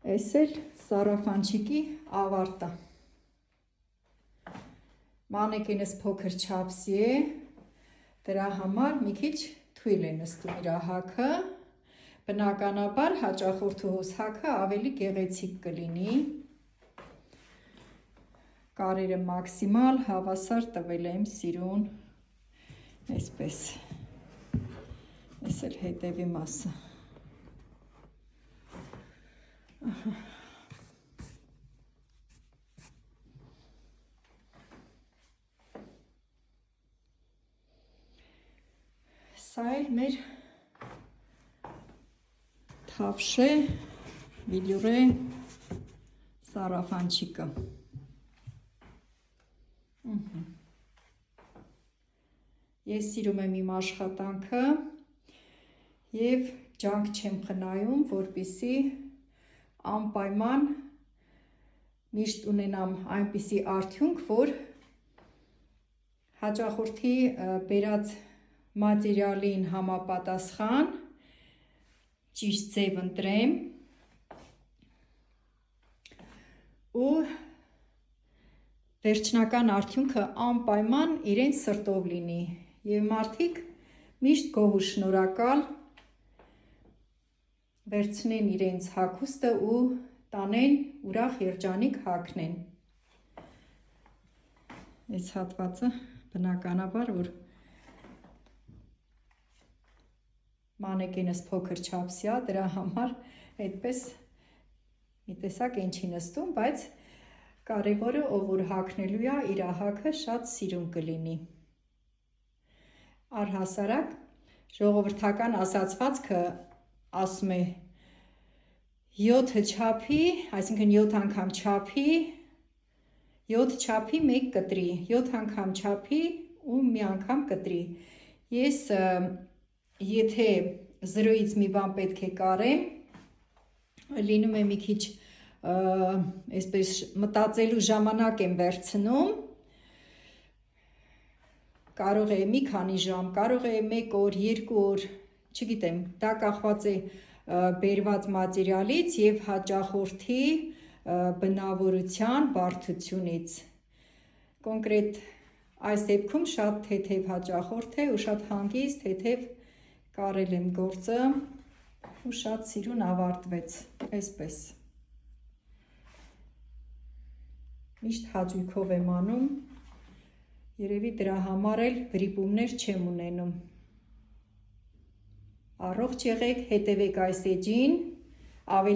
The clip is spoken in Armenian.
Էս էլ սարաֆանչիկի ավարտը։ Մանեկենս փոքր չափսի է, դրա համար մի քիչ թույլ է նստում իր հագը, բնականաբար հաճախորդուհուս հագը ավելի գեղեցիկ կլինի, կարերը մաքսիմալ հավասար տվել եմ սիրուն, այսպես, այս էլ հետևի մասը։ Սա էլ մեր թավշե վիլյուրե սարաֆանչիկը։ Ես սիրում եմ իմ աշխատանքը և ջանք չեմ խնայում, որպեսզի անպայման միշտ ունենամ այնպիսի արդյունք, որ հաճախորդի բերած մատերիալին համապատասխան ճիշտ ձև ընտրեմ ու վերջնական արդյունքը անպայման իրենց սրտով լինի և մարդիկ միշտ գոհ ու շնորհակալ վերցնեն իրենց հագուստը ու տանեն ուրախ երջանիկ հագնեն։ Այս հատվածը բնականաբար, որ մանեկենս փոքր չափսի է, դրա համար այդպես մի տեսակ են չի նստում, բայց կարևորը ով որ հագնելու է, իր հագը շատ սիրուն կլինի։ Առհասարակ ժողովրդական ասացվածքը ասում է 7 չափի, այսինքն 7 անգամ չափի, 7 չափի 1 կտրի, 7 անգամ չափի ու մի անգամ կտրի։ Ես եթե 0-ից մի բան պետք է կարեմ, լինում է մի քիչ այսպես մտածելու ժամանակ եմ վերցնում, կարող է մի քանի ժամ, կարող է 1 օր, 2 օր, չգիտեմ, դա կախված է բերված մատերիալից և հաճախորդի բնավորության, բարդությունից։ Կոնկրետ այս դեպքում շատ թեթև հաճախորդ է ու շատ հանգիստ, թեթև կարել եմ գործը ու շատ սիրուն ավարտվեց, այսպես։ Միշտ հաճույքով եմ անում, երևի դրա համար էլ վրիպումներ չեմ ունենում։ Առողջ եղեք, հետևեք այս էջին,